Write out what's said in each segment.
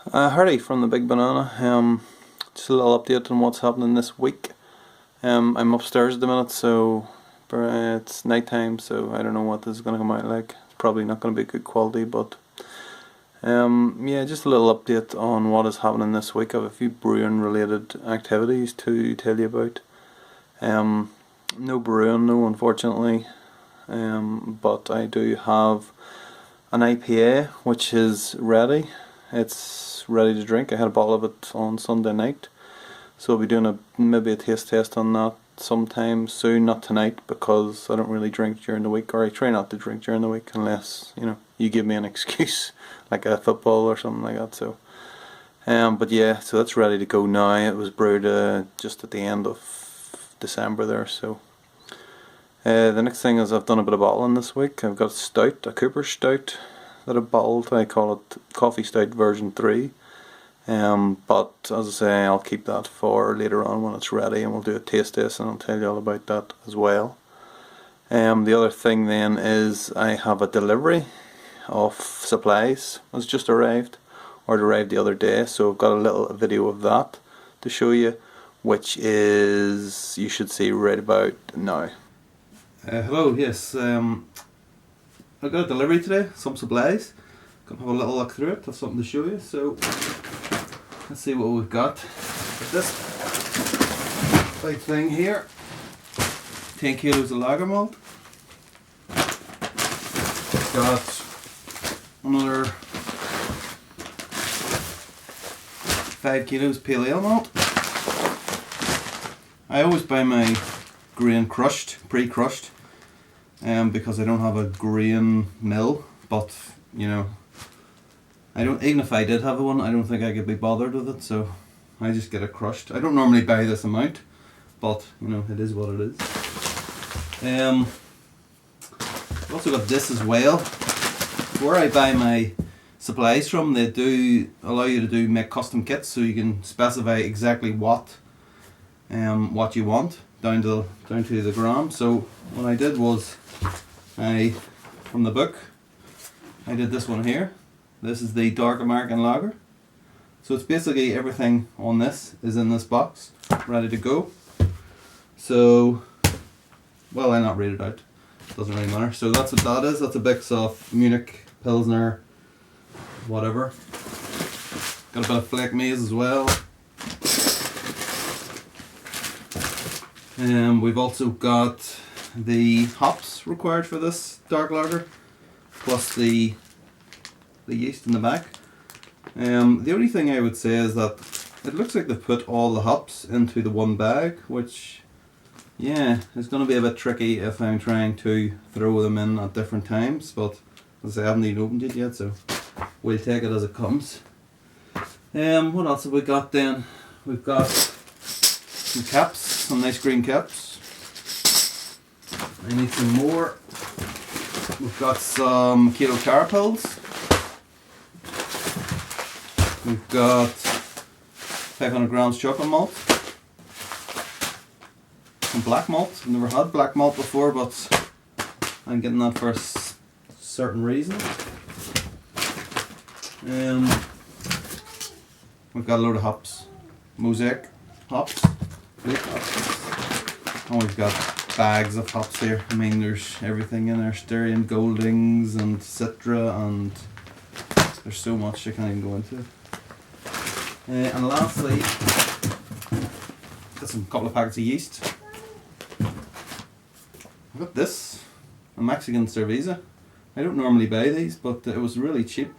Harry from the Big Banana. Just a little update on what's happening this week. I'm upstairs at the minute, so it's night time, so I don't know what this is going to come out like. It's probably not going to be good quality, but yeah, just a little update on what is happening this week. I have a few brewing related activities to tell you about. No brewing, no, unfortunately, but I do have an IPA which is ready. It's ready to drink. I had a bottle of it on Sunday night, so I'll be doing maybe a taste test on that sometime soon. Not tonight, because I don't really drink during the week, or I try not to drink during the week unless you give me an excuse like a football or something like that. So but yeah, so that's ready to go now. It was brewed just at the end of December there. So the next thing is I've done a bit of bottling this week. I've got a stout, a Cooper stout that I bottled. I call it Coffee Stout version 3. But as I say, I'll keep that for later on when it's ready, and we'll do a taste test and I'll tell you all about that as well. The other thing then is I have a delivery of supplies. It's just arrived, or it arrived the other day, so I've got a little video of that to show you, which is you should see right about now. Hello, yes, I got a delivery today, some supplies. Gonna have a little look through it, have something to show you. So let's see what we've got. Got this big thing here, 10 kilos of lager malt. Got another 5 kilos pale ale malt. I always buy my grain crushed, pre-crushed, because I don't have a grain mill, but I don't, even if I did have one, I don't think I could be bothered with it, so I just get it crushed. I don't normally buy this amount, but it is what it is. I've also got this as well. Where I buy my supplies from, they do allow you to make custom kits, so you can specify exactly what you want down to the gram. So what I did was, from the book, I did this one here. This is the Dark American Lager. So it's basically everything on this is in this box, ready to go. So, well, I not read it out. Doesn't really matter. So that's what that is. That's a mix of Munich, Pilsner, whatever. Got a bit of flake maize as well. We've also got the hops required for this dark lager, plus the yeast in the back. The only thing I would say is that it looks like they've put all the hops into the one bag, which, yeah, is going to be a bit tricky if I'm trying to throw them in at different times, but as I haven't even opened it yet, so we'll take it as it comes. What else have we got then? We've got some caps, some nice green caps. I need some more. We've got some keto carapils. We've got 500 grams chocolate malt. Some black malt. I've never had black malt before, but I'm getting that for a certain reason. We've got a load of hops. Mosaic hops. And we've got bags of hops here. I mean, there's everything in there. Styrian Goldings and Citra, and there's so much I can't even go into. And lastly, got some couple of packets of yeast. I got this, a Mexican cerveza. I don't normally buy these, but it was really cheap.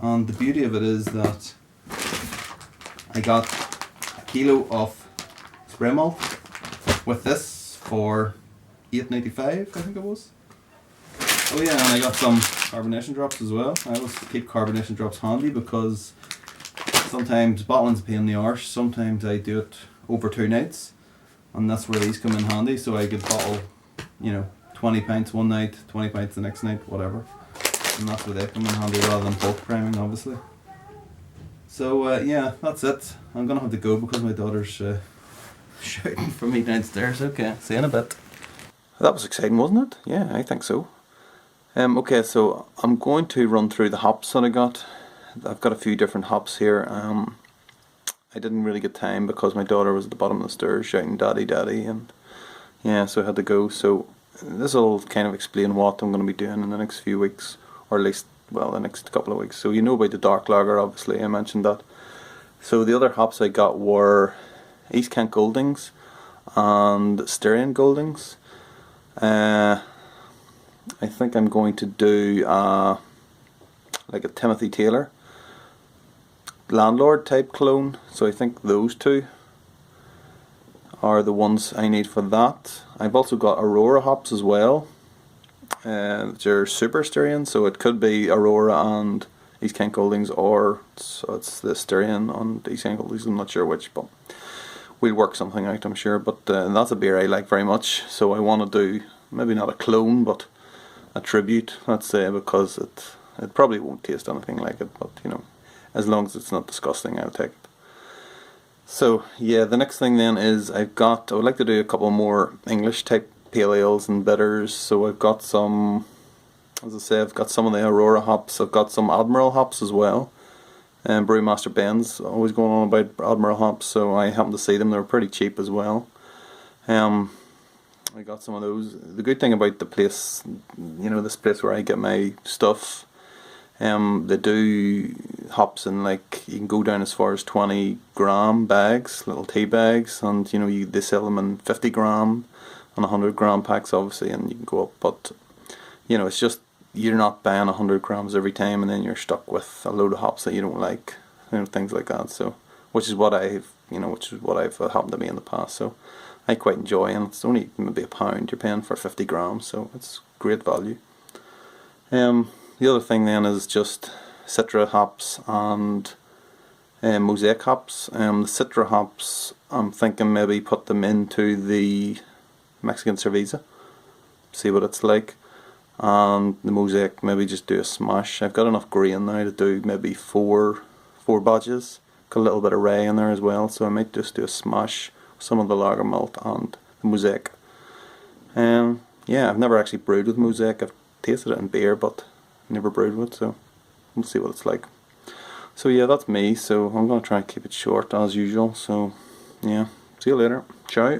And the beauty of it is that I got a kilo of spray malt with this for $8.95, I think it was. Oh yeah, and I got some carbonation drops as well. I always keep carbonation drops handy because sometimes bottling's a pain in the arse. Sometimes I do it over 2 nights, and that's where these come in handy. So I could bottle, 20 pints one night, 20 pints the next night, whatever. And that's where they come in handy rather than bulk priming, obviously. So yeah, that's it. I'm gonna have to go because my daughter's shouting for me downstairs. Okay, see you in a bit. That was exciting, wasn't it? Yeah, I think so. Okay, so I'm going to run through the hops that I got. I've got a few different hops here. I didn't really get time because my daughter was at the bottom of the stairs shouting "Daddy, Daddy," and yeah, so I had to go. So this will kind of explain what I'm going to be doing in the next few weeks, or at least, well, the next couple of weeks. So you know about the dark lager, obviously, I mentioned that. So the other hops I got were East Kent Goldings and Styrian Goldings. I think I'm going to do like a Timothy Taylor landlord type clone, so I think those two are the ones I need for that. I've also got Aurora hops as well, they're super Styrian, so it could be Aurora and East Kent Goldings, or so it's the Styrian on East Kent Goldings, I'm not sure which, but we'll work something out, I'm sure. But that's a beer I like very much, so I want to do maybe not a clone but a tribute, let's say, because it probably won't taste anything like it, but you know, as long as it's not disgusting, I'll take it. So yeah, the next thing then is I would like to do a couple more English type pale ales and bitters. So I've got some, as I say, I've got some of the Aurora hops, I've got some Admiral hops as well. And Brewmaster Ben's always going on about Admiral hops, so I happened to see them, they were pretty cheap as well. I got some of those. The good thing about the place, you know, this place where I get my stuff, they do hops in, like, you can go down as far as 20-gram bags, little tea bags, and you know, they sell them in 50-gram and 100-gram packs, obviously, and you can go up. But you know, it's just, you're not buying 100 grams every time, and then you're stuck with a load of hops that you don't like, you know, things like that. So, which is what I've happened to me in the past. So, I quite enjoy, and it's only maybe £1 you're paying for 50 grams, so it's great value. The other thing then is just Citra hops and Mosaic hops. The Citra hops, I'm thinking maybe put them into the Mexican Cerveza, see what it's like. And the Mosaic, maybe just do a smash. I've got enough grain now to do maybe four batches. Got a little bit of rye in there as well, so I might just do a smash, some of the lager malt and the Mosaic. Yeah, I've never actually brewed with Mosaic. I've tasted it in beer, but never brewed with it, so we'll see what it's like. So yeah, that's me. So I'm going to try and keep it short as usual. So yeah, see you later. Ciao.